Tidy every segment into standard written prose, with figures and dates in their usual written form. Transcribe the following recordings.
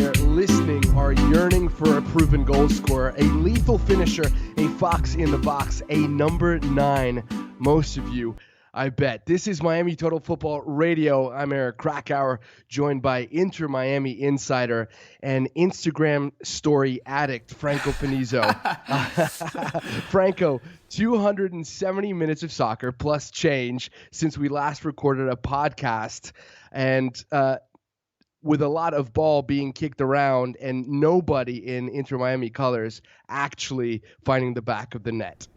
there listening are yearning for a proven goal scorer, a lethal finisher, a fox in the box, a number 9. Most of you, I bet. This is Miami Total Football Radio. I'm Eric Krakauer, joined by Inter Miami insider and Instagram story addict, Franco Panizo. Franco, 270 minutes of soccer plus change since we last recorded a podcast. And with a lot of ball being kicked around and nobody in Inter Miami colors actually finding the back of the net.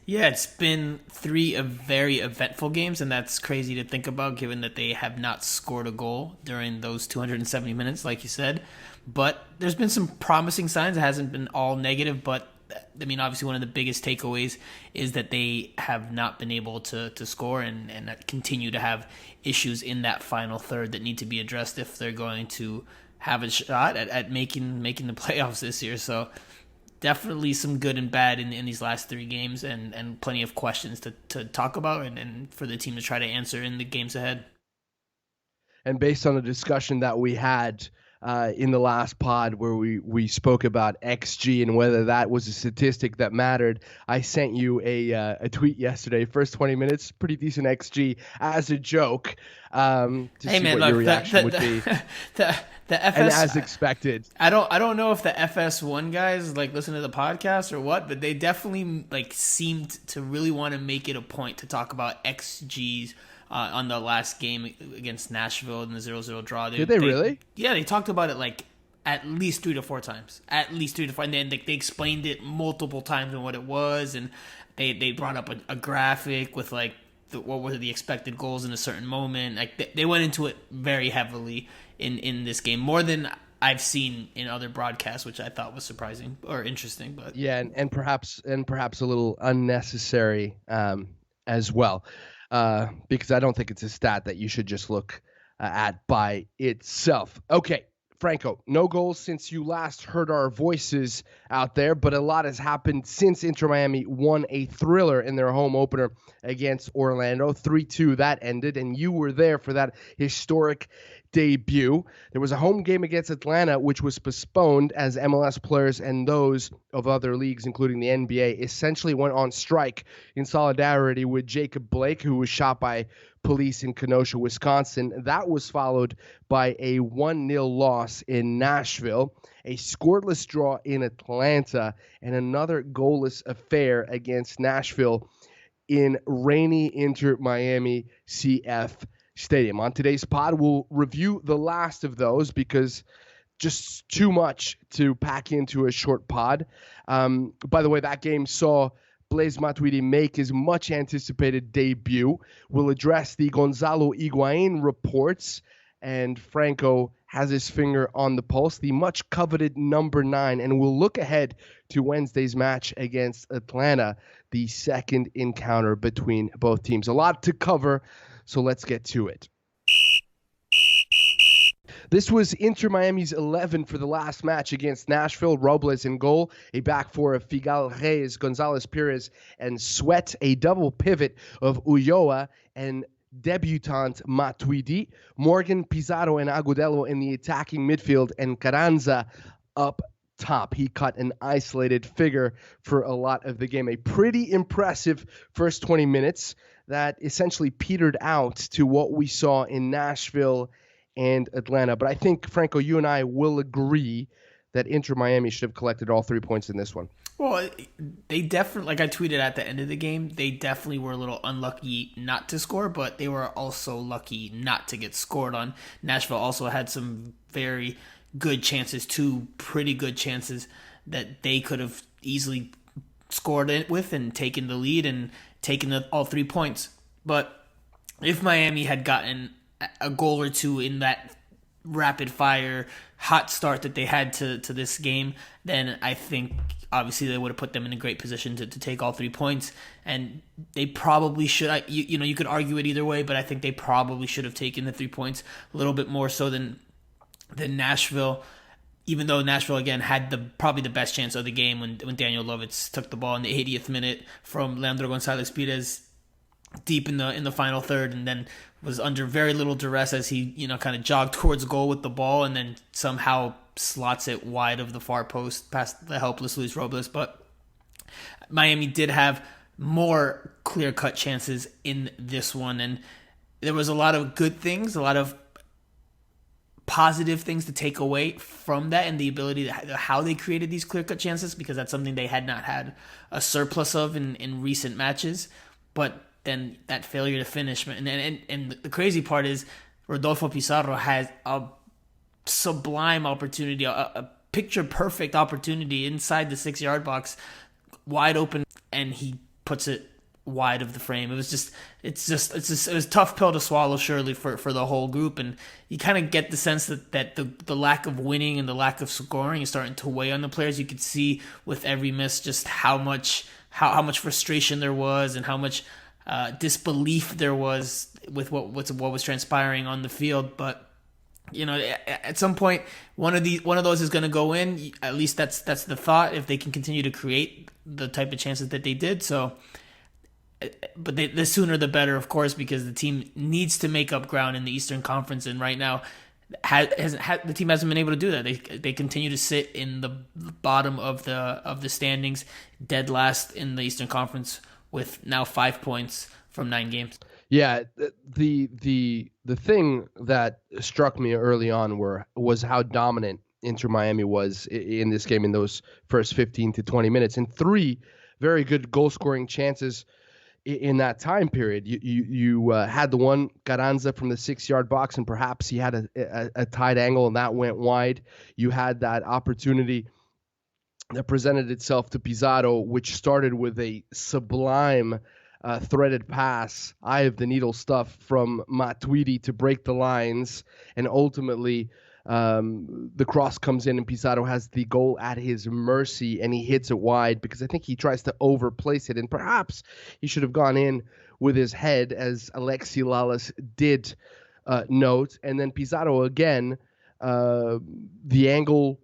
Yeah, it's been 3 very eventful games, and that's crazy to think about given that they have not scored a goal during those 270 minutes, like you said. But there's been some promising signs. It hasn't been all negative, but I mean, obviously one of the biggest takeaways is that they have not been able to score and continue to have issues in that final third that need to be addressed if they're going to have a shot at making the playoffs this year. So definitely some good and bad in these last 3 games and plenty of questions to talk about and for the team to try to answer in the games ahead. And based on the discussion that we had in the last pod where we spoke about XG and whether that was a statistic that mattered, I sent you a tweet yesterday. First 20 minutes, pretty decent XG as a joke to see what your reaction would be. The FS, and as expected. I don't know if the FS1 guys listen to the podcast or what, but they definitely seemed to really want to make it a point to talk about XGs on the last game against Nashville in the 0-0 draw. Did they really? Yeah, they talked about it at least 3 to 4 times. At least 3 to 4. And then they explained it multiple times and what it was, and they brought up a graphic with what were the expected goals in a certain moment. They went into it very heavily in this game, more than I've seen in other broadcasts, which I thought was surprising or interesting. But yeah, and perhaps a little unnecessary as well. Because I don't think it's a stat that you should just look at by itself. Okay, Franco, no goals since you last heard our voices out there, but a lot has happened since Inter Miami won a thriller in their home opener against Orlando. 3-2 that ended, and you were there for that historic debut. There was a home game against Atlanta, which was postponed as MLS players and those of other leagues, including the NBA, essentially went on strike in solidarity with Jacob Blake, who was shot by police in Kenosha, Wisconsin. That was followed by a 1-0 loss in Nashville, a scoreless draw in Atlanta, and another goalless affair against Nashville in rainy Inter Miami CF Stadium. On today's pod, we'll review the last of those because just too much to pack into a short pod. By the way, that game saw Blaise Matuidi make his much anticipated debut. We'll address the Gonzalo Higuain reports, and Franco has his finger on the pulse, the much coveted number 9, and we'll look ahead to Wednesday's match against Atlanta, the second encounter between both teams. A lot to cover, so let's get to it. This was Inter Miami's 11 for the last match against Nashville. Robles in goal, a back four of Figal, Reyes, Gonzalez Perez, and Sweat, a double pivot of Ulloa and debutant Matuidi, Morgan, Pizarro, and Agudelo in the attacking midfield, and Carranza up top. He cut an isolated figure for a lot of the game. A pretty impressive first 20 minutes that essentially petered out to what we saw in Nashville and Atlanta. But I think, Franco, you and I will agree that Inter Miami should have collected all 3 points in this one. Well, they definitely, like I tweeted at the end of the game, they definitely were a little unlucky not to score, but they were also lucky not to get scored on. Nashville also had some very good chances, 2 pretty good chances that they could have easily scored it with and taken the lead and taken all 3 points. But if Miami had gotten a goal or 2 in that rapid fire hot start that they had to this game, then I think obviously they would have put them in a great position to take all 3 points, and they probably should. You could argue it either way, but I think they probably should have taken the 3 points a little bit more so than Nashville. Even though Nashville again had probably the best chance of the game when Daniel Lovitz took the ball in the 80th minute from Leandro Gonzalez Pires deep in the final third, and then was under very little duress as he kind of jogged towards goal with the ball, and then somehow slots it wide of the far post past the helpless Luis Robles. But Miami did have more clear-cut chances in this one, and there was a lot of good things, a lot of positive things to take away from that, and the ability to how they created these clear-cut chances, because that's something they had not had a surplus of in recent matches. But then that failure to finish, and the crazy part is Rodolfo Pizarro has a sublime opportunity, a picture-perfect opportunity inside the 6-yard box, wide open, and he puts it wide of the frame. It was it was a tough pill to swallow, surely, for the whole group, and you kind of get the sense that the lack of winning and the lack of scoring is starting to weigh on the players. You could see with every miss just how much frustration there was, and how much disbelief there was with what was transpiring on the field. But at some point, one of those is going to go in. At least that's the thought, if they can continue to create the type of chances that they did. So, but the sooner the better, of course, because the team needs to make up ground in the Eastern Conference, and right now the team hasn't been able to do that. They continue to sit in the bottom of the standings, dead last in the Eastern Conference, with now 5 points from 9 games. Yeah, the thing that struck me early on was how dominant Inter Miami was in this game in those first 15 to 20 minutes, and 3 very good goal scoring chances in that time period. You had the one Carranza from the 6-yard box, and perhaps he had a tight angle and that went wide. You had that opportunity that presented itself to Pizarro, which started with a sublime threaded pass, eye of the needle stuff from Matuidi to break the lines, and ultimately the cross comes in and Pizarro has the goal at his mercy, and he hits it wide because I think he tries to overplace it, and perhaps he should have gone in with his head, as Alexi Lalas did note. And then Pizarro again, the angle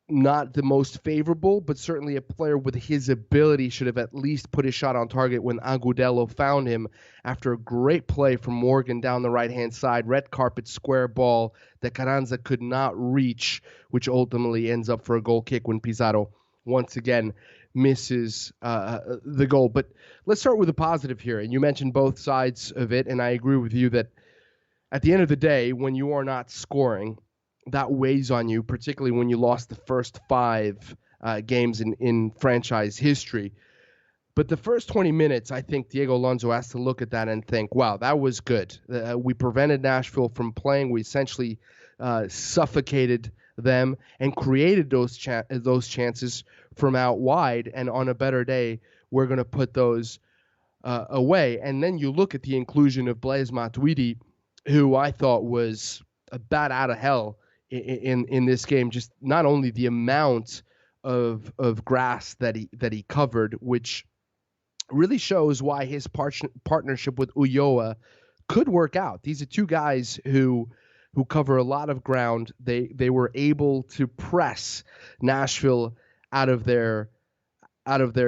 not the most favorable, but certainly a player with his ability should have at least put his shot on target when Agudelo found him after a great play from Morgan down the right-hand side. Red carpet square ball that Carranza could not reach, which ultimately ends up for a goal kick when Pizarro once again misses the goal. But let's start with the positive here. And you mentioned both sides of it, and I agree with you that at the end of the day, when you are not scoring, that weighs on you, particularly when you lost the first 5 games in franchise history. But the first 20 minutes, I think Diego Alonso has to look at that and think, wow, that was good. We prevented Nashville from playing. We essentially suffocated them and created those chances from out wide. And on a better day, we're going to put those away. And then you look at the inclusion of Blaise Matuidi, who I thought was a bat out of hell in this game. Just not only the amount of grass that he covered, which really shows why his partnership with Ulloa could work out. These are 2 guys who cover a lot of ground. They were able to press Nashville out of their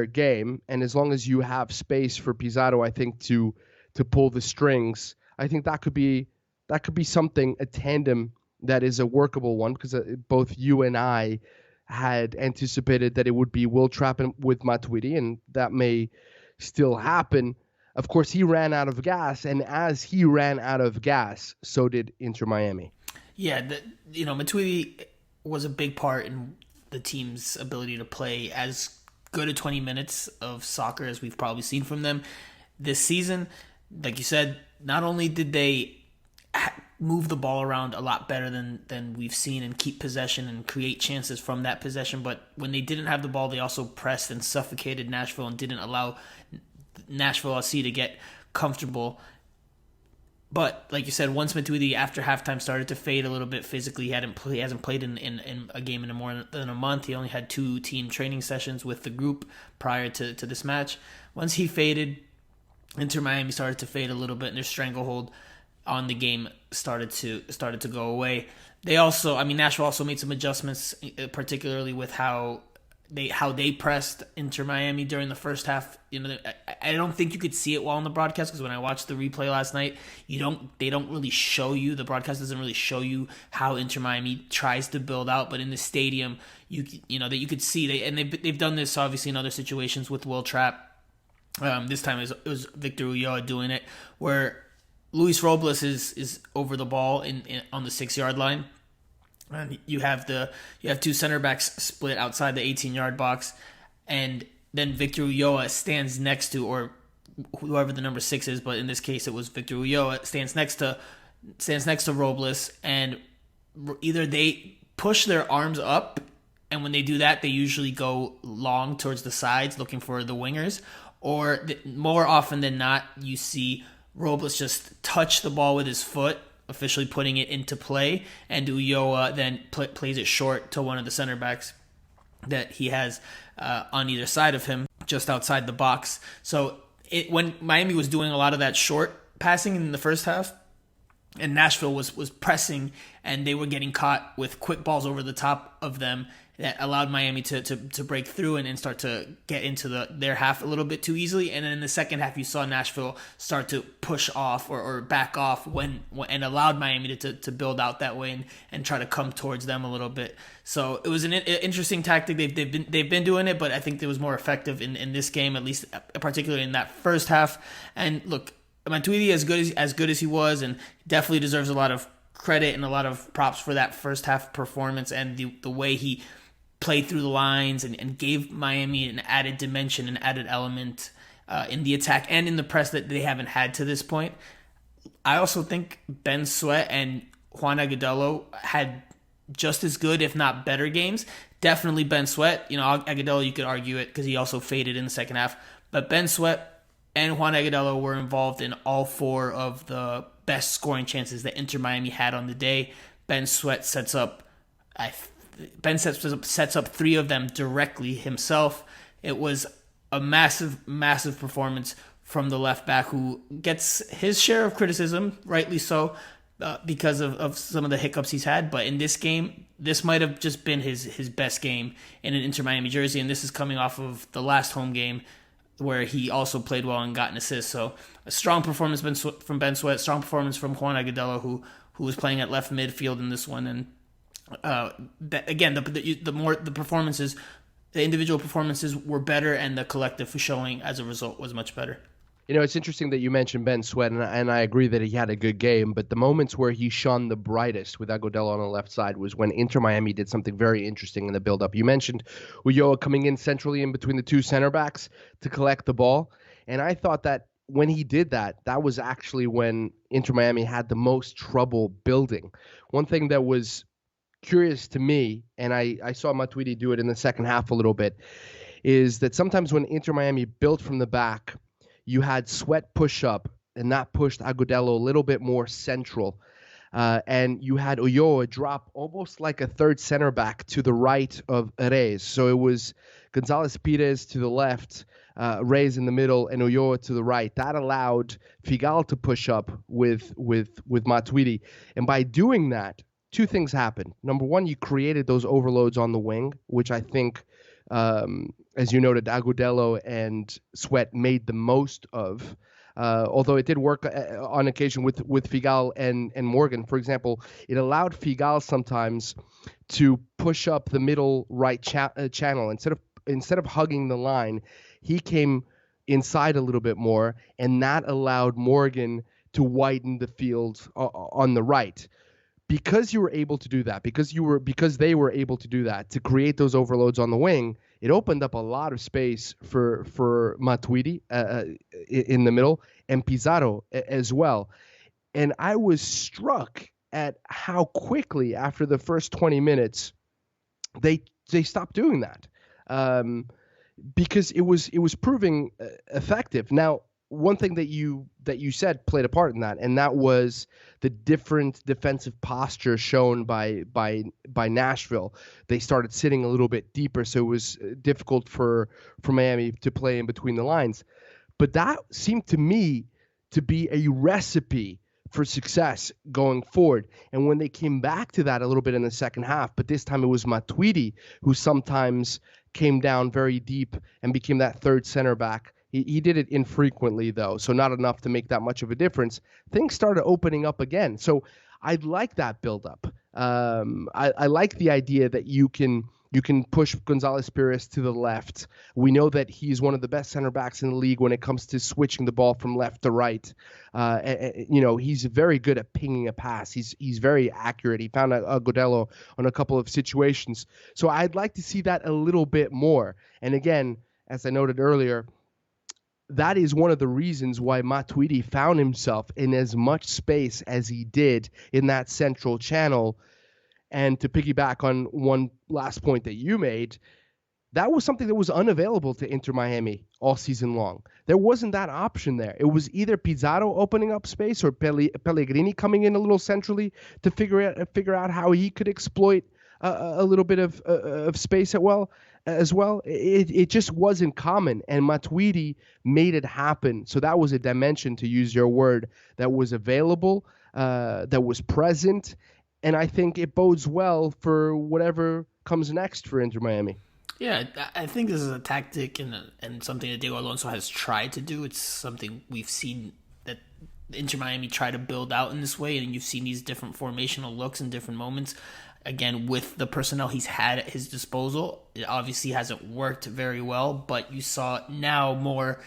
game, and as long as you have space for Pizarro, I think to pull the strings, I think that could be something, a tandem that is a workable one, because both you and I had anticipated that it would be Will Trapp with Matuidi, and that may still happen. Of course, he ran out of gas, and as he ran out of gas, so did Inter Miami. Yeah, Matuidi was a big part in the team's ability to play as good a 20 minutes of soccer as we've probably seen from them this season. Like you said, not only did they move the ball around a lot better than we've seen and keep possession and create chances from that possession, but when they didn't have the ball, they also pressed and suffocated Nashville and didn't allow Nashville SC to get comfortable. But like you said, once Matuidi after halftime started to fade a little bit physically, he hasn't played in a game in more than a month. He only had 2 team training sessions with the group prior to this match. Once he faded, Inter Miami started to fade a little bit, and their stranglehold on the game started to go away. Nashville also made some adjustments, particularly with how how they pressed Inter Miami during the first half. I don't think you could see it well on the broadcast, because when I watched the replay last night, they don't really show you, the broadcast doesn't really show you how Inter Miami tries to build out, but in the stadium that you could see they've done this obviously in other situations with Will Trapp. This time it was Victor Ulloa doing it, where Luis Robles is over the ball on the 6-yard line. You have two center backs split outside the 18-yard box, and then Victor Ulloa stands next to, or whoever the number 6 is, but in this case it was Victor Ulloa, stands next to Robles, and either they push their arms up, and when they do that, they usually go long towards the sides looking for the wingers, or more often than not, you see Robles just touch the ball with his foot, officially putting it into play, and Ulloa then plays it short to one of the center backs that he has on either side of him, just outside the box. So when Miami was doing a lot of that short passing in the first half, and Nashville was pressing, and they were getting caught with quick balls over the top of them, that allowed Miami to break through and start to get into their half a little bit too easily. And then in the second half, you saw Nashville start to push off or back off and allowed Miami to build out that way and try to come towards them a little bit. So it was an interesting tactic. They've been doing it, but I think it was more effective in this game, at least particularly in that first half. And look, Matuidi, as good as he was, and definitely deserves a lot of credit and a lot of props for that first half performance and the way he played through the lines and gave Miami an added dimension, an added element in the attack and in the press that they haven't had to this point. I also think Ben Sweat and Juan Agudelo had just as good, if not better, games. Definitely Ben Sweat. Agudelo, you could argue it because he also faded in the second half. But Ben Sweat and Juan Agudelo were involved in all 4 of the best scoring chances that Inter Miami had on the day. Ben Sweat sets up 3 of them directly himself. It was a massive, massive performance from the left back, who gets his share of criticism, rightly so, because of some of the hiccups he's had. But in this game, this might have just been his best game in an Inter Miami jersey, and this is coming off of the last home game where he also played well and got an assist. So a strong performance from Ben Sweat, strong performance from Juan Agudelo, who was playing at left midfield in this one, and the performances, the individual performances were better, and the collective showing as a result was much better. It's interesting that you mentioned Ben Sweat, and I agree that he had a good game, but the moments where he shone the brightest with Agudelo on the left side was when Inter Miami did something very interesting in the build-up. You mentioned Ulloa coming in centrally in between the 2 center backs to collect the ball, and I thought that when he did that, that was actually when Inter Miami had the most trouble building. One thing that was curious to me, and I saw Matuidi do it in the second half a little bit, is that sometimes when Inter Miami built from the back, you had Sweat push up, and that pushed Agudelo a little bit more central. And you had Ulloa drop almost like a third center back to the right of Reyes. So it was Gonzalez Pires to the left, Reyes in the middle, and Ulloa to the right. That allowed Figal to push up with Matuidi. And by doing that, 2 things happened. Number one, you created those overloads on the wing, which I think, as you noted, Agudelo and Sweat made the most of. Although it did work on occasion with Figal and Morgan. For example, it allowed Figal sometimes to push up the middle right channel. Instead of hugging the line, he came inside a little bit more, and that allowed Morgan to widen the field on the right. Because you were able to do that, because they were able to do that, to create those overloads on the wing, it opened up a lot of space for Matuidi in the middle, and Pizarro as well. And I was struck at how quickly, after the first 20 minutes, they stopped doing that, because it was proving effective. Now, one thing that you said played a part in that, and that was the different defensive posture shown by Nashville. They started sitting a little bit deeper, so it was difficult for Miami to play in between the lines. But that seemed to me to be a recipe for success going forward. And when they came back to that a little bit in the second half, but this time it was Matuidi who sometimes came down very deep and became that third center back. He did it infrequently, though, so not enough to make that much of a difference. Things started opening up again. So I'd like that buildup. I like the idea that you can push Gonzalez Pires to the left. We know that he's one of the best center backs in the league when it comes to switching the ball from left to right. He's very good at pinging a pass. He's very accurate. He found a Godello on a couple of situations. So I'd like to see that a little bit more. And again, as I noted earlier, that is one of the reasons why Matuidi found himself in as much space as he did in that central channel. And to piggyback on one last point that you made, that was something that was unavailable to Inter Miami all season long. There wasn't that option there. It was either Pizarro opening up space or Pellegrini coming in a little centrally to figure out how he could exploit a little bit of space as well. It just wasn't common, and Matuidi made it happen. So that was a dimension, to use your word, that was available, that was present, and I think it bodes well for whatever comes next for Inter Miami. Yeah, I think this is a tactic and something that Diego Alonso has tried to do. It's something we've seen that Inter Miami try to build out in this way, and you've seen these different formational looks in different moments. Again, with the personnel he's had at his disposal, it obviously hasn't worked very well, but you saw now more,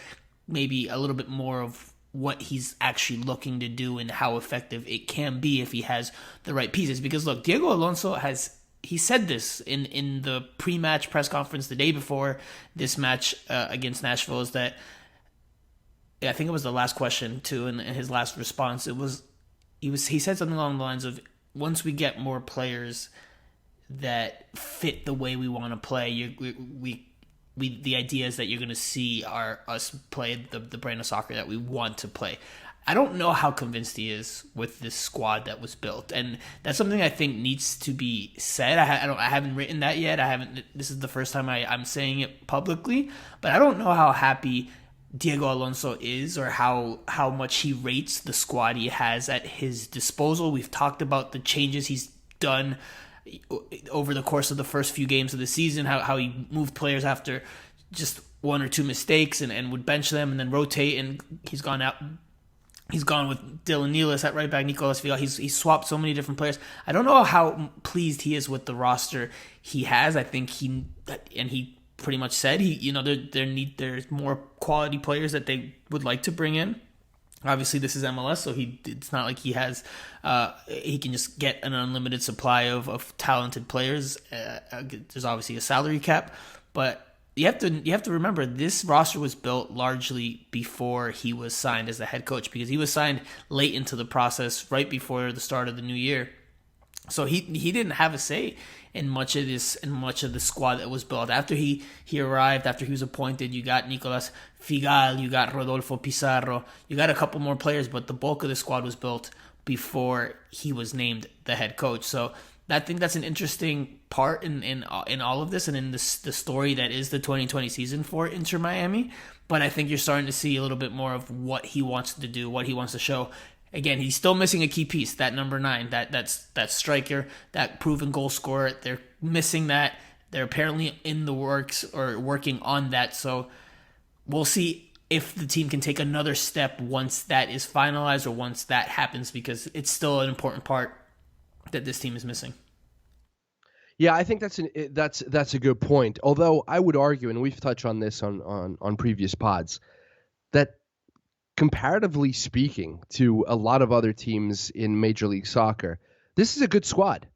maybe a little bit more of what he's actually looking to do and how effective it can be if he has the right pieces. Because look, Diego Alonso he said this in the pre-match press conference the day before this match against Nashville, is that, I think it was the last question too, and his last response, he said something along the lines of, once we get more players that fit the way we want to play, the idea is that you're going to see us play the brand of soccer that we want to play. I don't know how convinced he is with this squad that was built, and that's something I think needs to be said. I haven't written that yet. This is the first time I'm saying it publicly, but I don't know how happy Diego Alonso is, or how much he rates the squad he has at his disposal. We've talked about the changes he's done over the course of the first few games of the season, how he moved players after just one or two mistakes and would bench them and then rotate, and he's gone with Dylan Nealis at right back, Nicolas Figal. He's swapped so many different players. I don't know how pleased he is with the roster he has. I think he pretty much said there's more quality players that they would like to bring in. Obviously, this is MLS, so it's not like he can just get an unlimited supply of talented players. There's obviously a salary cap, but you have to remember, this roster was built largely before he was signed as the head coach, because he was signed late into the process, right before the start of the new year. So he didn't have a say in much of the squad that was built. After he arrived, after he was appointed, you got Nicolas Figal, you got Rodolfo Pizarro, you got a couple more players, but the bulk of the squad was built before he was named the head coach. So I think that's an interesting part in all of this, and in the story that is the 2020 season for Inter Miami. But I think you're starting to see a little bit more of what he wants to do, what he wants to show. Again, he's still missing a key piece, that number 9, that striker, that proven goal scorer. They're missing that. They're apparently in the works or working on that. So we'll see if the team can take another step once that is finalized, or once that happens, because it's still an important part that this team is missing. Yeah, I think that's a good point. Although I would argue, and we've touched on this on previous pods, that comparatively speaking to a lot of other teams in Major League Soccer, this is a good squad.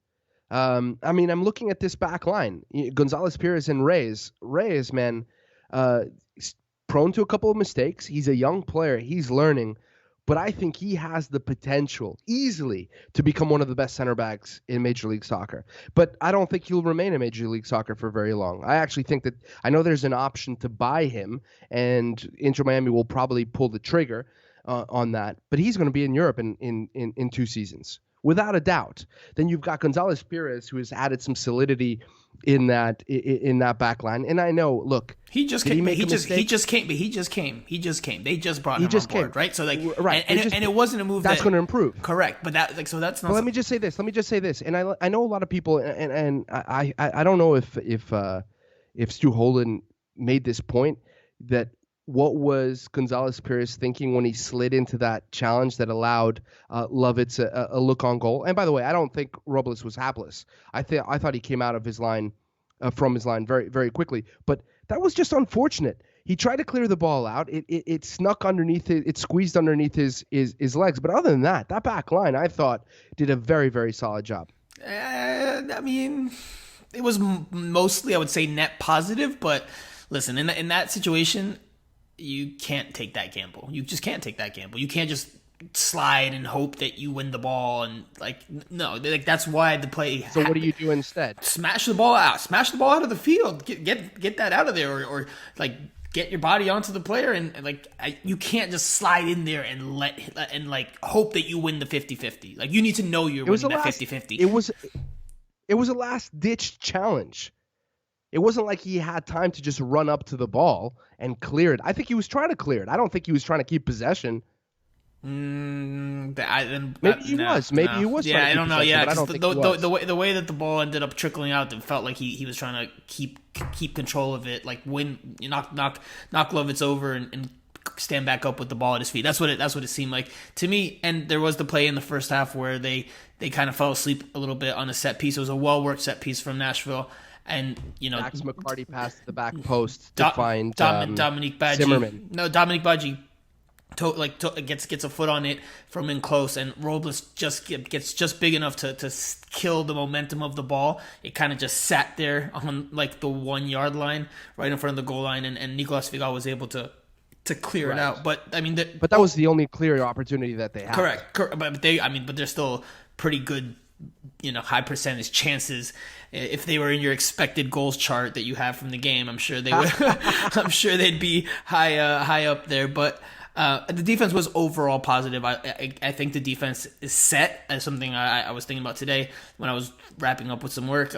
I'm looking at this back line. Gonzalez Pires and Reyes. Reyes, man, prone to a couple of mistakes. He's a young player. He's learning. But I think he has the potential easily to become one of the best center backs in Major League Soccer. But I don't think he'll remain in Major League Soccer for very long. I actually think that, I know there's an option to buy him, and Inter Miami will probably pull the trigger on that. But he's going to be in Europe in 2 seasons, without a doubt. Then you've got Gonzalez Pires, who has added some solidity in that back line. And I know, look, He just came. They just brought him on board, right? So right, and it wasn't a move that's going to improve. Correct, but that's not. But let me just say this. And I know a lot of people, and I don't know if if Stu Holden made this point, that what was Gonzalez Perez thinking when he slid into that challenge that allowed Lovitz a look on goal? And by the way, I don't think Robles was hapless. I thought he came out of his line from his line very, very quickly. But that was just unfortunate. He tried to clear the ball out. It snuck underneath it squeezed underneath his legs. But other than that, that back line, I thought, did a very, very solid job. I mean, it was mostly, I would say, net positive. But listen, in that situation, you can't take that gamble. You just can't take that gamble. You can't just slide and hope that you win the ball, and no, that's why the play. So what do you do instead? Smash the ball out of the field. Get that out of there, or get your body onto the player, and you can't just slide in there and hope that you win the 50-50. Like, you need to know you're winning that 50-50. It was a last ditch challenge. It wasn't like he had time to just run up to the ball and clear it. I think he was trying to clear it. I don't think he was trying to keep possession. Maybe he was. Maybe he was. Yeah, I don't know. Yeah, because the way that the ball ended up trickling out, it felt like he was trying to keep control of it, like win, knock Lovitz over and stand back up with the ball at his feet. That's what it seemed like to me. And there was the play in the first half where they kind of fell asleep a little bit on a set piece. It was a well worked set piece from Nashville. And Max McCarty passed the back post to find Dominique Badji. Zimmerman. No, Dominique Badji gets a foot on it from in close, and Robles gets just big enough to kill the momentum of the ball. It kind of just sat there on the 1 yard line, right in front of the goal line, and Nicolas Figal was able to clear it out. But I mean, that was the only clear opportunity that they had. Correct. But they're still pretty good, high percentage chances. If they were in your expected goals chart that you have from the game, I'm sure they would. I'm sure they'd be high up there. But the defense was overall positive. I think the defense is set. As something I was thinking about today when I was wrapping up with some work.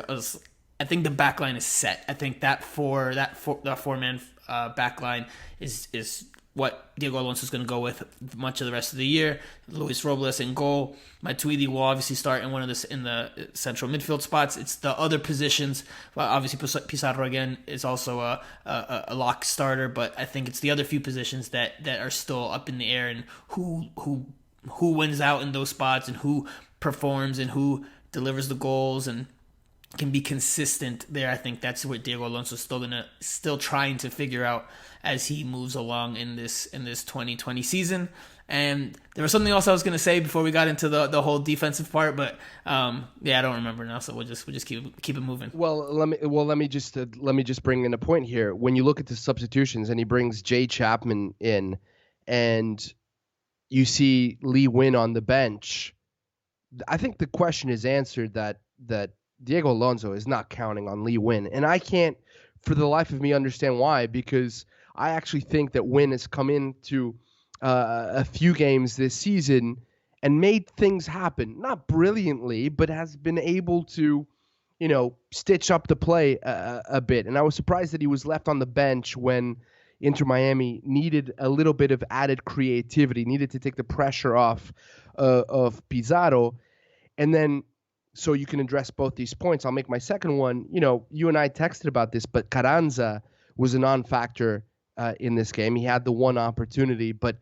I think the back line is set. I think that four-man back line is what Diego Alonso is going to go with much of the rest of the year. Luis Robles in goal. Matuidi will obviously start in in the central midfield spots. It's the other positions. Well, obviously Pizarro again is also a lock starter, but I think it's the other few positions that are still up in the air, and who wins out in those spots, and who performs, and who delivers the goals and can be consistent there. I think that's what Diego Alonso is still trying to figure out as he moves along in this 2020 season. And there was something else I was going to say before we got into the whole defensive part, but I don't remember now. So we'll just keep it moving. Well, let me just bring in a point here. When you look at the substitutions, and he brings Jay Chapman in, and you see Lee Nguyen on the bench, I think the question is answered that Diego Alonso is not counting on Lee Nguyen. And I can't, for the life of me, understand why, because I actually think that Nguyen has come into a few games this season and made things happen. Not brilliantly, but has been able to, stitch up the play a bit. And I was surprised that he was left on the bench when Inter Miami needed a little bit of added creativity, needed to take the pressure off of Pizarro. And then, so you can address both these points, I'll make my second one. You and I texted about this, but Carranza was a non-factor in this game. He had the one opportunity, but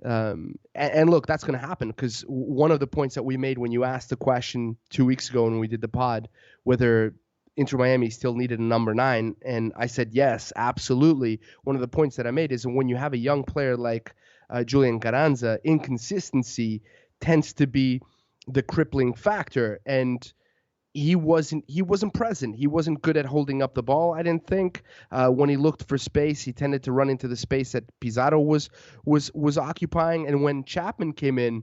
and look, that's going to happen, because one of the points that we made when you asked the question 2 weeks ago when we did the pod, whether Inter Miami still needed a number 9, and I said yes, absolutely. One of the points that I made is when you have a young player like Julian Carranza, inconsistency tends to be the crippling factor, and he wasn't present. He wasn't good at holding up the ball, I didn't think. When he looked for space, he tended to run into the space that Pizarro was occupying. And when Chapman came in,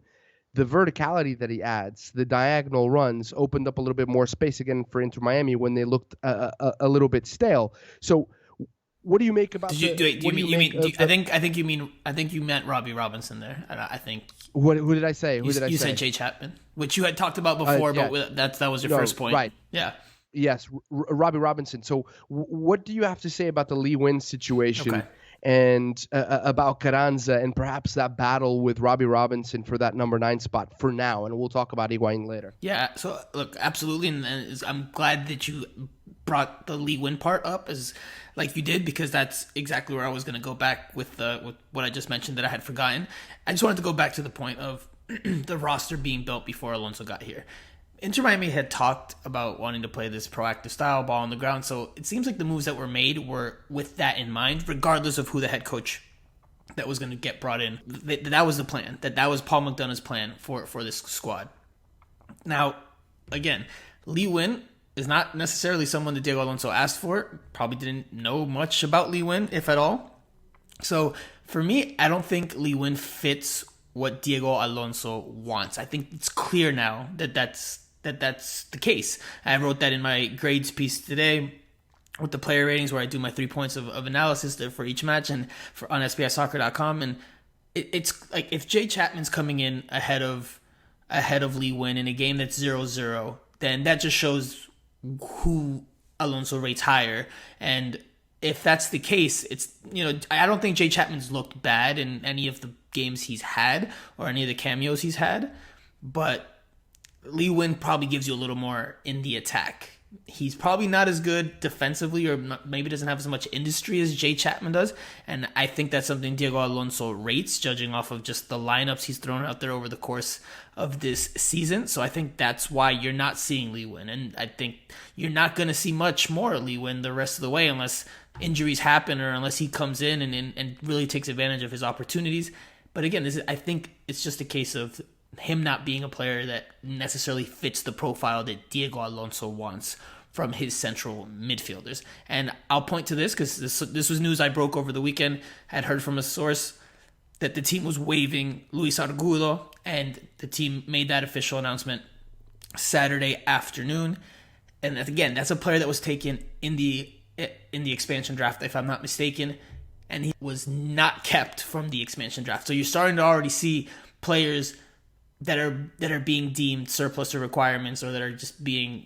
the verticality that he adds, the diagonal runs, opened up a little bit more space again for Inter Miami when they looked a little bit stale. So what do you make about? I think you meant Robbie Robinson there. I think. Who did I say? You said Jay Chapman, which you had talked about before, but that was your first point, right? Yeah. Yes, Robbie Robinson. So, what do you have to say about the Lee Nguyen situation, and about Carranza, and perhaps that battle with Robbie Robinson for that number 9 spot for now? And we'll talk about Higuain later. Yeah. So look, absolutely, and I'm glad that you brought the Lee Win part up as like you did, because that's exactly where I was going to go back with what I just mentioned that I had forgotten. I just wanted to go back to the point of the roster being built before Alonso got here. Inter Miami had talked about wanting to play this proactive style, ball on the ground, so it seems like the moves that were made were with that in mind, regardless of who the head coach that was going to get brought in. That was the plan. That was Paul McDonough's plan for this squad. Now, again, Lee Win is not necessarily someone that Diego Alonso asked for. Probably didn't know much about Lee Win, if at all. So for me, I don't think Lee Win fits what Diego Alonso wants. I think it's clear now that that's the case. I wrote that in my grades piece today with the player ratings, where I do my 3 points of analysis for each match and on SBIsoccer.com. And it's like, if Jay Chapman's coming in ahead of Lee Win in a game that's 0-0, then that just shows who Alonso rates higher. And if that's the case, it's, I don't think Jay Chapman's looked bad in any of the games he's had or any of the cameos he's had, but Lee Win probably gives you a little more in the attack. He's probably not as good defensively, or maybe doesn't have as much industry as Jay Chapman does. And I think that's something Diego Alonso rates, judging off of just the lineups he's thrown out there over the course of this season. So I think that's why you're not seeing Lee Win. And I think you're not going to see much more Lee Win the rest of the way, unless injuries happen or unless he comes in and really takes advantage of his opportunities. But again, I think it's just a case of him not being a player that necessarily fits the profile that Diego Alonso wants from his central midfielders. And I'll point to this because this was news I broke over the weekend. I had heard from a source that the team was waiving Luis Argudo, and the team made that official announcement Saturday afternoon. And again, that's a player that was taken in the expansion draft, if I'm not mistaken, and he was not kept from the expansion draft. So you're starting to already see players that are being deemed surplus to requirements, or that are just being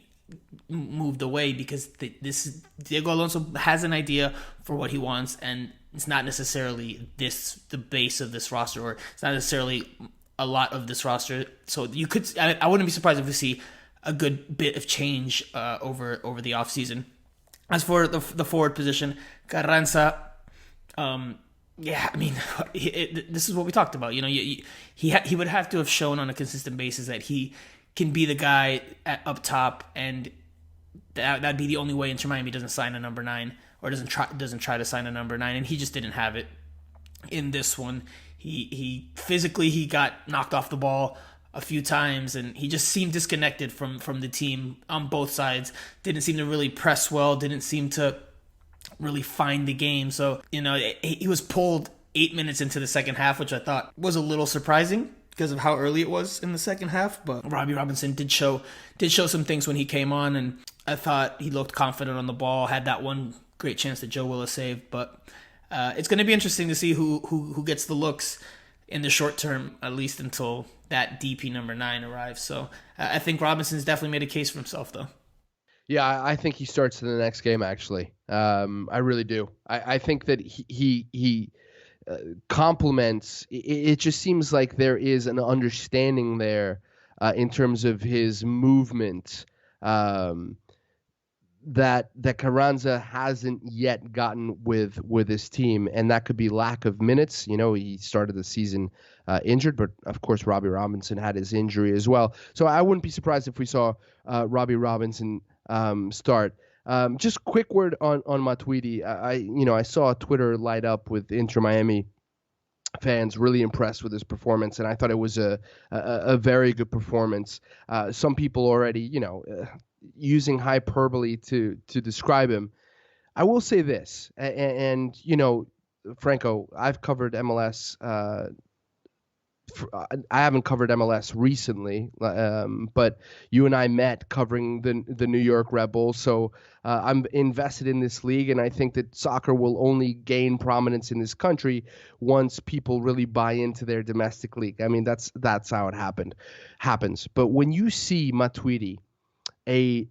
moved away because Diego Alonso has an idea for what he wants, and it's not necessarily the base of this roster, or it's not necessarily a lot of this roster. So I wouldn't be surprised if we see a good bit of change over the offseason. As for the forward position, Carranza, this is what we talked about. He would have to have shown on a consistent basis that he can be the guy up top, and that'd be the only way Inter Miami doesn't sign a number 9, or doesn't try to sign a number 9, and he just didn't have it in this one. He physically got knocked off the ball a few times, and he just seemed disconnected from the team on both sides. Didn't seem to really press well, didn't seem to really find the game. So, he was pulled 8 minutes into the second half, which I thought was a little surprising because of how early it was in the second half. But Robbie Robinson did show some things when he came on, and I thought he looked confident on the ball, had that one great chance that Joe Willis saved. But it's going to be interesting to see who gets the looks in the short term, at least until that DP number 9 arrives. So I think Robinson's definitely made a case for himself, though. Yeah, I think he starts in the next game, actually. I really do. I think that he complements. It just seems like there is an understanding there in terms of his movement that Carranza hasn't yet gotten with his team, and that could be lack of minutes. He started the season injured, but of course Robbie Robinson had his injury as well. So I wouldn't be surprised if we saw Robbie Robinson start. Just quick word on Matuidi. I saw Twitter light up with Inter Miami fans really impressed with his performance, and I thought it was a very good performance. Some people already, using hyperbole to describe him. I will say this, and Franco, I've covered MLS. I haven't covered MLS recently, but you and I met covering the New York Red Bulls, so I'm invested in this league, and I think that soccer will only gain prominence in this country once people really buy into their domestic league. I mean, that's how it happens. But when you see Matuidi, a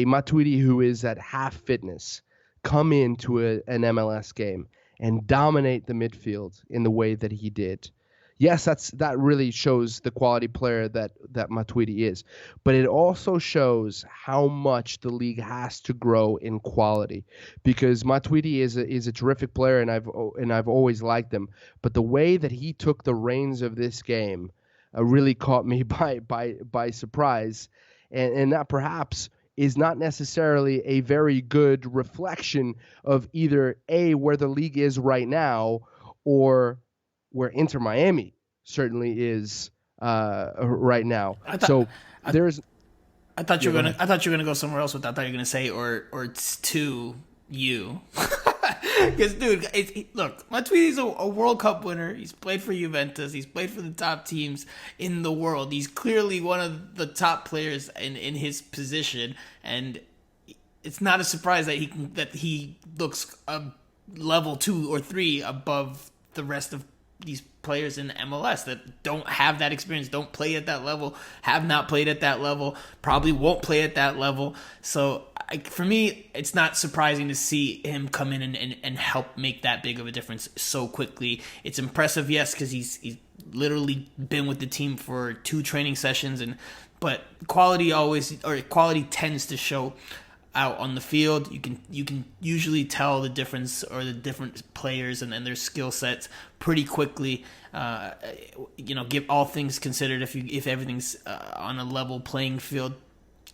Matuidi who is at half fitness, come into an MLS game and dominate the midfield in the way that he did, Yes, that really shows the quality player that Matuidi is, but it also shows how much the league has to grow in quality, because Matuidi is a terrific player, and I've always liked him, but the way that he took the reins of this game really caught me by surprise, and that perhaps is not necessarily a very good reflection of either where the league is right now, or where Inter Miami certainly is right now. I thought So I, there's I thought you yeah, were go gonna ahead. I thought you were gonna go somewhere else with that. I thought you were gonna say or it's to you. Because, dude, look, Matuidi's a World Cup winner. He's played for Juventus. He's played for the top teams in the world. He's clearly one of the top players in his position, and it's not a surprise that he looks a level 2 or 3 above the rest of these players in MLS that don't have that experience, don't play at that level, have not played at that level, probably won't play at that level. So for me, it's not surprising to see him come in and help make that big of a difference so quickly. It's impressive, yes, because he's literally been with the team for 2 training sessions, but quality tends to show out on the field. You can usually tell the difference, or the different players and their skill sets pretty quickly. Give all things considered, if everything's on a level playing field.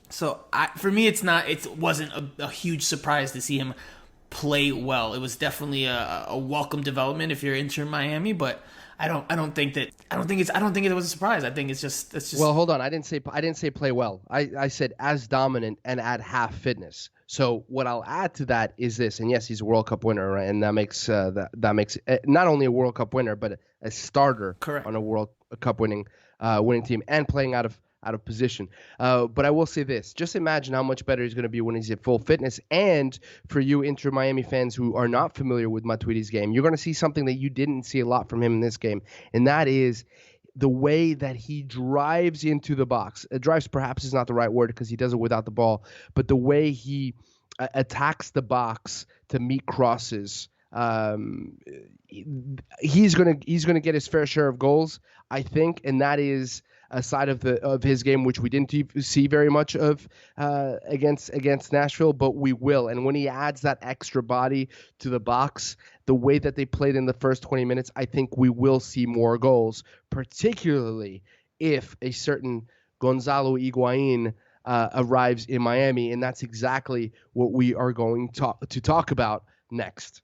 So for me, it wasn't a huge surprise to see him play well. It was definitely a welcome development if you're Inter Miami, but I don't think it was a surprise. I think it's just. Well, hold on. I didn't say play well. I said as dominant and at half fitness. So what I'll add to that is this, and yes, he's a World Cup winner, right? And that makes not only a World Cup winner, but a starter Correct. on a World Cup winning team, and playing out of position. But I will say this: just imagine how much better he's going to be when he's at full fitness. And for you Inter Miami fans who are not familiar with Matuidi's game, you're going to see something that you didn't see a lot from him in this game, and that is the way that he drives into the box. Drives perhaps is not the right word because he does it without the ball, but the way he attacks the box to meet crosses. He's gonna get his fair share of goals, I think, and that is a side of his game which we didn't see very much of against Nashville, but we will. And when he adds that extra body to the box, the way that they played in the first 20 minutes, I think we will see more goals, particularly if a certain Gonzalo Higuain arrives in Miami, and that's exactly what we are going to talk about next.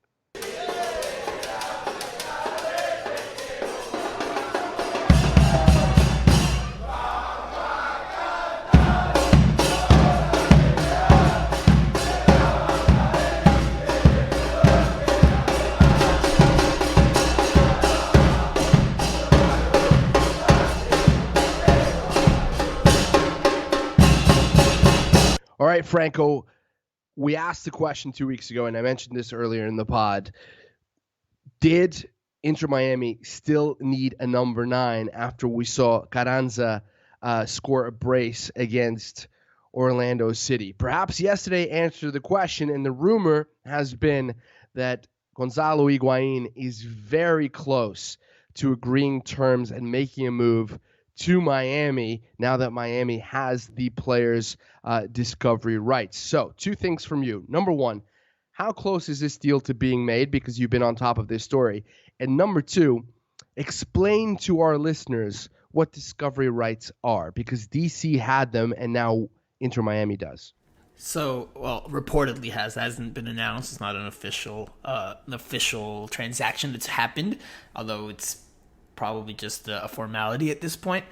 All right, Franco, we asked the question 2 weeks ago, and I mentioned this earlier in the pod. Did Inter Miami still need a number 9 after we saw Carranza score a brace against Orlando City? Perhaps yesterday answered the question, and the rumor has been that Gonzalo Higuain is very close to agreeing terms and making a move to Miami now that Miami has the players' discovery rights. So 2 things from you. Number 1, how close is this deal to being made, because you've been on top of this story? And number 2, explain to our listeners what discovery rights are, because DC had them and now Inter Miami does. So, well, reportedly hasn't been announced. It's not an official transaction that's happened, although it's probably just a formality at this point.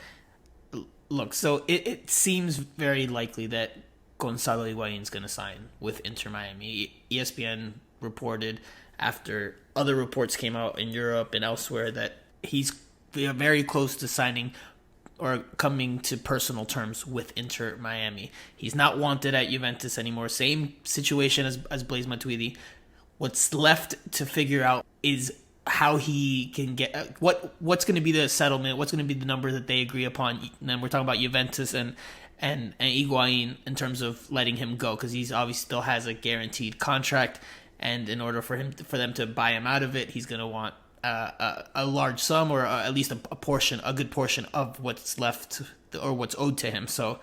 Look, so it seems very likely that Gonzalo Higuain is going to sign with Inter Miami. ESPN reported, after other reports came out in Europe and elsewhere, that he's very close to signing or coming to personal terms with Inter Miami. He's not wanted at Juventus anymore. Same situation as Blaise Matuidi. What's left to figure out is how he can get what's going to be the settlement, what's going to be the number that they agree upon. And then we're talking about Juventus and Higuain in terms of letting him go, because he's obviously still has a guaranteed contract, and in order for them to buy him out of it, he's going to want a large sum, or at least a good portion of what's left or what's owed to him. So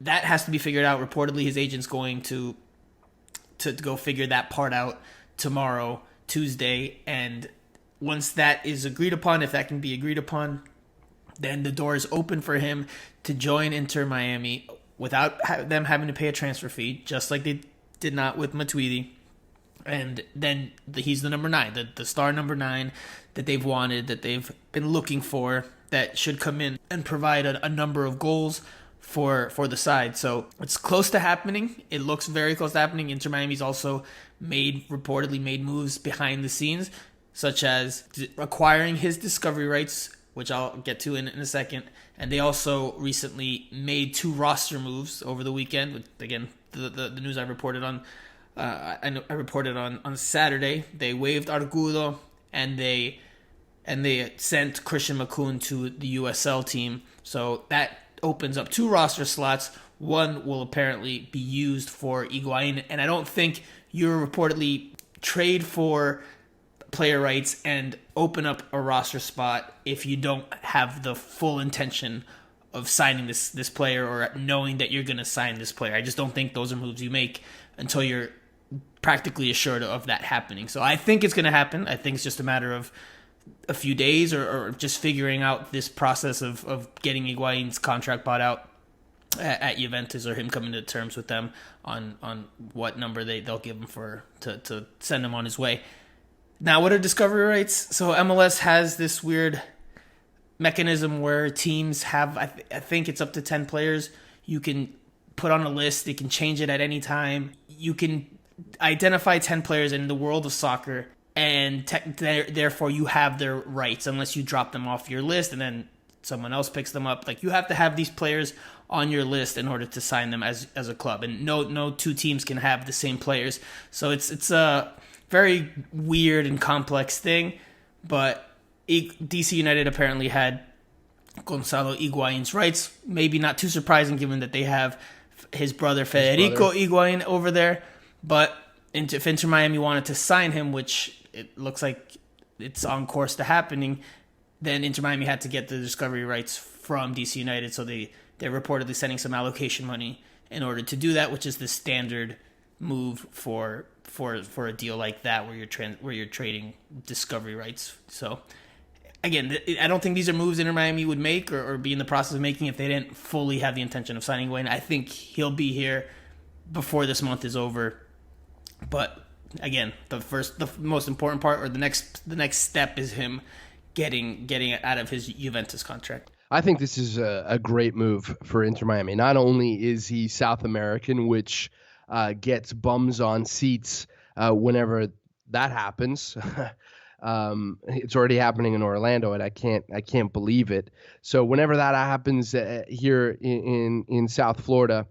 that has to be figured out. Reportedly, his agent's going to go figure that part out tomorrow, Tuesday, and once that is agreed upon, if that can be agreed upon, then the door is open for him to join Inter Miami without them having to pay a transfer fee, just like they did not with Matuidi. And then he's the number 9, the star number 9 that they've wanted, that they've been looking for, that should come in and provide a number of goals for the side. So it's close to happening. It looks very close to happening. Inter Miami's also reportedly made moves behind the scenes, such as acquiring his discovery rights, which I'll get to in a second. And they also recently made 2 roster moves over the weekend. Which, again, the news I reported on, I reported on Saturday. They waived Argudo, and they sent Christian Makoun to the USL team. So that opens up 2 roster slots. One will apparently be used for Higuain, and I don't think you're reportedly trade for player rights and open up a roster spot if you don't have the full intention of signing this player, or knowing that you're going to sign this player. I just don't think those are moves you make until you're practically assured of that happening. So I think it's going to happen. I think it's just a matter of a few days, or just figuring out this process of getting Higuain's contract bought out at Juventus, or him coming to terms with them on what number they'll give him to send him on his way. Now, what are discovery rights? So MLS has this weird mechanism where teams have, I think it's up to 10 players. You can put on a list. They can change it at any time. You can identify 10 players in the world of soccer, and therefore you have their rights unless you drop them off your list and then someone else picks them up. Like, you have to have these players on your list in order to sign them as a club, and no 2 teams can have the same players. So it's a very weird and complex thing, but DC United apparently had Gonzalo Higuain's rights. Maybe not too surprising given that they have his brother Federico Higuain over there. But if Inter Miami wanted to sign him, which it looks like it's on course to happening, then Inter Miami had to get the discovery rights from DC United. So they're reportedly sending some allocation money in order to do that, which is the standard move for a deal like that, where you're trading discovery rights. So again, I don't think these are moves Inter Miami would make or be in the process of making if they didn't fully have the intention of signing Nguyen. I think he'll be here before this month is over. But again, the most important part, or the next step, is him getting out of his Juventus contract. I think this is a great move for Inter Miami. Not only is he South American, which gets bums on seats whenever that happens. It's already happening in Orlando, and I can't believe it. So whenever that happens here in South Florida,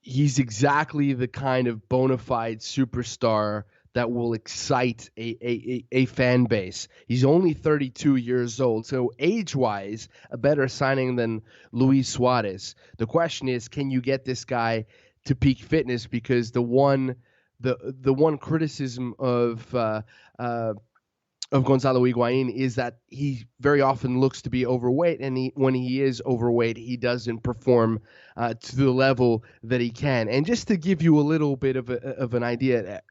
he's exactly the kind of bona fide superstar that will excite a fan base. He's only 32 years old, so age-wise, a better signing than Luis Suarez. The question is, can you get this guy to peak fitness? Because the one criticism of Gonzalo Higuain is that he very often looks to be overweight, and when he is overweight, he doesn't perform to the level that he can. And just to give you a little bit of an idea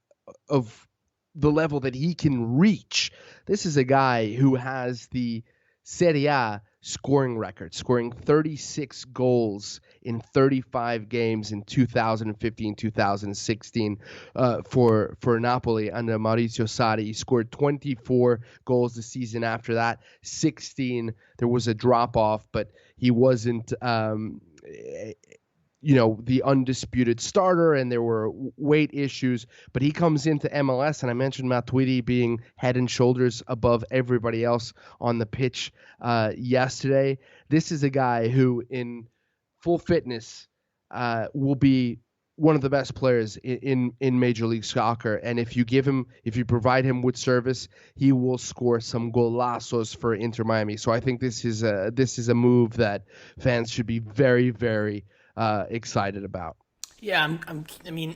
of the level that he can reach, this is a guy who has the Serie A scoring record, scoring 36 goals in 35 games in 2015-2016 for Napoli under Maurizio Sarri. He scored 24 goals the season after that, 16. There was a drop-off, but he wasn't the undisputed starter, and there were weight issues, but he comes into MLS, and I mentioned Matuidi being head and shoulders above everybody else on the pitch yesterday. This is a guy who, in full fitness, will be one of the best players in Major League Soccer, and if you provide him with service, he will score some golazos for Inter Miami. So I think this is a move that fans should be very, very excited about. Yeah, I mean,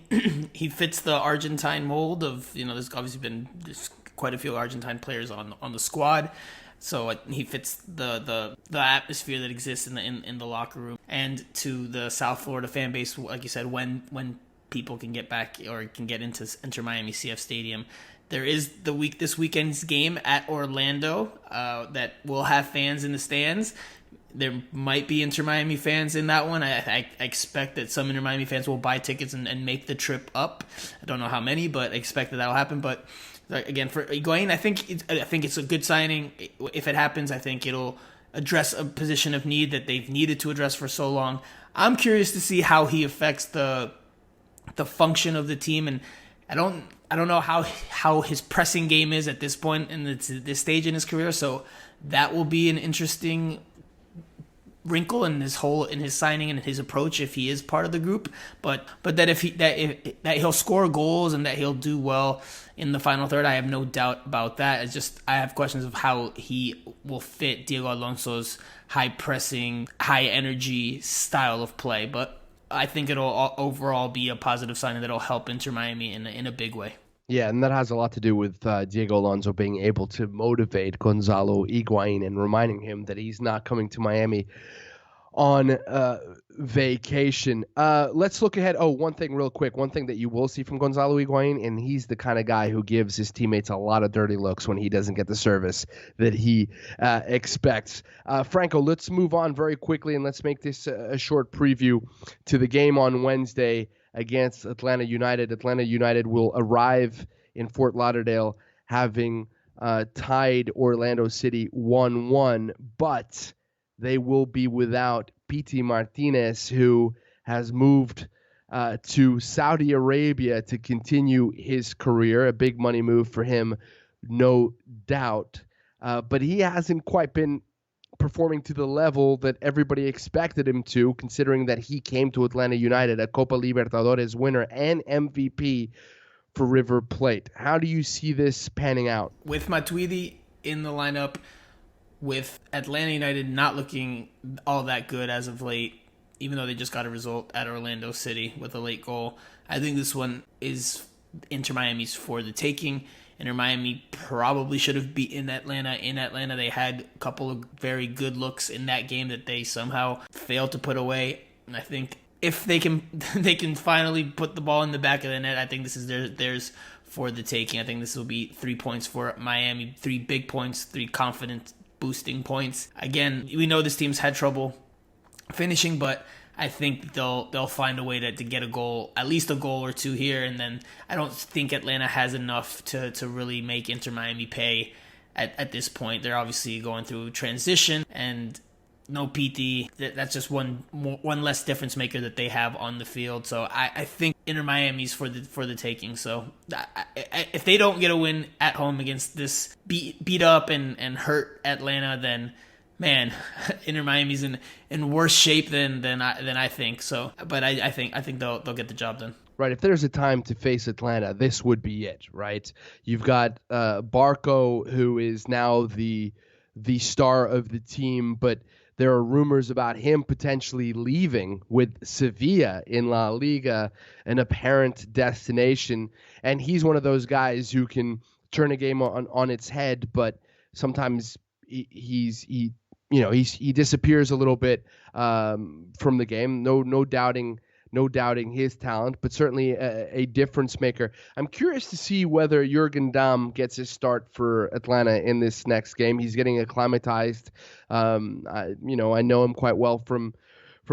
he fits the Argentine mold of, there's obviously there's quite a few Argentine players on the squad, so he fits the atmosphere that exists in the locker room, and to the South Florida fan base, like you said, when people can get back or can get into Inter Miami CF Stadium. There is this weekend's game at Orlando that will have fans in the stands. There might be Inter Miami fans in that one. I expect that some Inter Miami fans will buy tickets and make the trip up. I don't know how many, but I expect that will happen. But again, for Higuain, I think it's a good signing. If it happens, I think it'll address a position of need that they've needed to address for so long. I'm curious to see how he affects the function of the team, and I don't know how his pressing game is at this point in this stage in his career. So that will be an interesting wrinkle in his signing and his approach if he is part of the group, but that he'll score goals and that he'll do well in the final third, I have no doubt about that. It's just I have questions of how he will fit Diego Alonso's high pressing, high energy style of play, but I think it'll overall be a positive sign that'll help Inter Miami in a big way. Yeah, and that has a lot to do with Diego Alonso being able to motivate Gonzalo Higuain and reminding him that he's not coming to Miami on vacation. Let's look ahead. Oh, one thing real quick. One thing that you will see from Gonzalo Higuain, and he's the kind of guy who gives his teammates a lot of dirty looks when he doesn't get the service that he expects. Franco, let's move on very quickly, and let's make this a short preview to the game on Wednesday against Atlanta United. Atlanta United will arrive in Fort Lauderdale having tied Orlando City 1-1, but they will be without Pity Martinez, who has moved to Saudi Arabia to continue his career. A big money move for him, no doubt. But he hasn't quite been performing to the level that everybody expected him to, considering that he came to Atlanta United, a Copa Libertadores winner and MVP for River Plate. How do you see this panning out? With Matuidi in the lineup, with Atlanta United not looking all that good as of late, even though they just got a result at Orlando City with a late goal, I think this one is Inter Miami's for the taking. Inter Miami probably should have beaten Atlanta. In Atlanta, they had a couple of very good looks in that game that they somehow failed to put away. And I think if they can finally put the ball in the back of the net, I think this is theirs for the taking. I think this will be 3 points for Miami, 3 big points, 3 confident boosting points. Again, we know this team's had trouble finishing, but I think they'll find a way to get a goal, at least a goal or two here, and then I don't think Atlanta has enough to really make Inter Miami pay at this point. They're obviously going through transition, and no PT. That's just one less difference maker that they have on the field. So I think Inter Miami's for the taking. So if they don't get a win at home against this beat up and hurt Atlanta, then man, Inter Miami's in worse shape than I think. So, but I think they'll get the job done. Right, if there's a time to face Atlanta, this would be it, right? You've got Barco, who is now the star of the team, but there are rumors about him potentially leaving with Sevilla in La Liga, an apparent destination. And he's one of those guys who can turn a game on its head, but sometimes he disappears a little bit from the game. No doubting his talent, but certainly a difference maker. I'm curious to see whether Jurgen Damm gets his start for Atlanta in this next game. He's getting acclimatized. I know him quite well from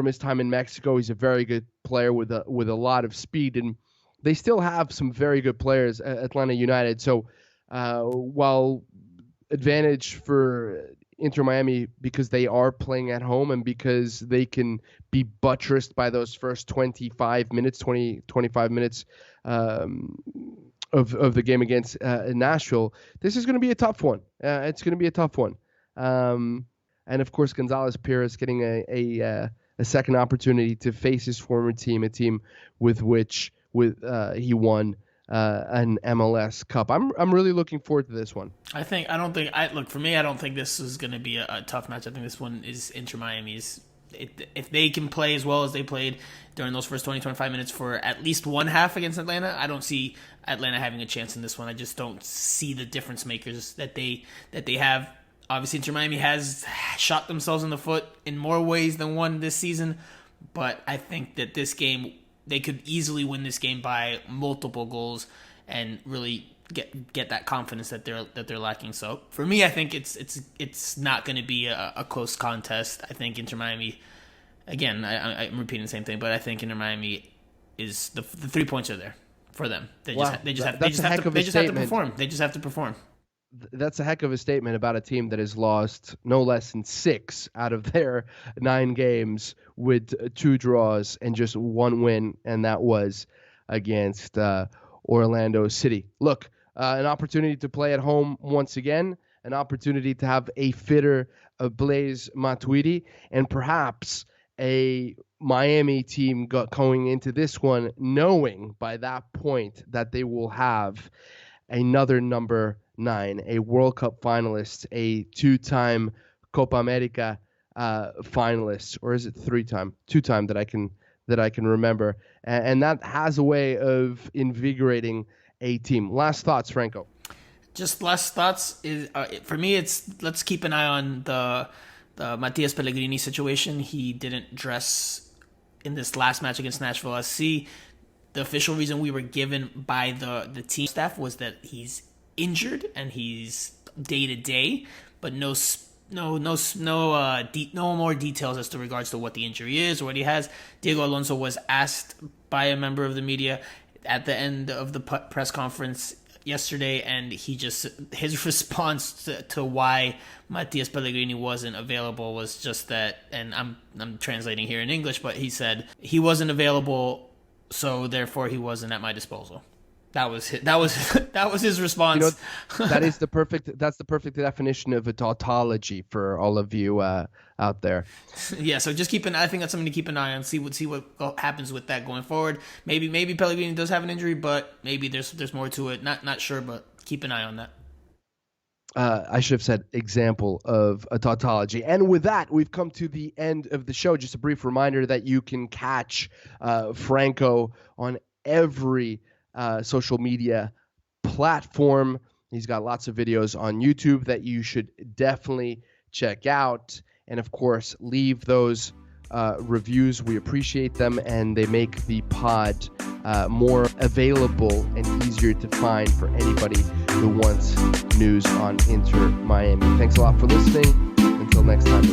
his time in Mexico. He's a very good player with a lot of speed, and they still have some very good players at Atlanta United. So while advantage for Inter Miami because they are playing at home and because they can be buttressed by those first 25 minutes of the game against Nashville. This is going to be a tough one. It's going to be a tough one. And of course, Gonzalez Pires getting a second opportunity to face his former team, a team with which he won an MLS Cup. I'm really looking forward to this one. For me, I don't think this is going to be a tough match. I think this one is Inter Miami's if they can play as well as they played during those first 20-25 minutes for at least one half against Atlanta, I don't see Atlanta having a chance in this one. I just don't see the difference makers that they have. Obviously, Inter Miami has shot themselves in the foot in more ways than one this season, but I think that this game, they could easily win this game by multiple goals and really get that confidence that they're lacking. So for me, I think it's not going to be a close contest. I think Inter Miami, again, I'm repeating the same thing, but I think Inter Miami is the 3 points are there for them. They just have to perform. They just have to perform. That's a heck of a statement about a team that has lost no less than 6 out of their 9 games with 2 draws and just 1 win, and that was against Orlando City. Look, an opportunity to play at home once again, an opportunity to have a fitter Blaise Matuidi, and perhaps a Miami team going into this one knowing by that point that they will have another number 9, a World Cup finalist, a 2-time Copa America finalist, or is it 3-time? 2-time that I can remember, and that has a way of invigorating a team. Last thoughts, Franco. Just last thoughts is for me. Let's keep an eye on the Matias Pellegrini situation. He didn't dress in this last match against Nashville SC. The official reason we were given by the team staff was that he's injured and he's day to day, but no more details as to regards to what the injury is or what he has. Diego Alonso was asked by a member of the media at the end of the press conference yesterday, and his response to why Matias Pellegrini wasn't available was just that, and I'm translating here in English, but he said he wasn't available, so therefore he wasn't at my disposal. That was his response. That's the perfect definition of a tautology for all of you out there. Yeah, so just I think that's something to keep an eye on. See what happens with that going forward. Maybe Pellegrini does have an injury, but maybe there's more to it. Not sure, but keep an eye on that. I should have said example of a tautology. And with that, we've come to the end of the show. Just a brief reminder that you can catch Franco on every social media platform. He's got lots of videos on YouTube that you should definitely check out. And of course, leave those reviews. We appreciate them, and they make the pod more available and easier to find for anybody who wants news on Inter Miami. Thanks a lot for listening. Until next time.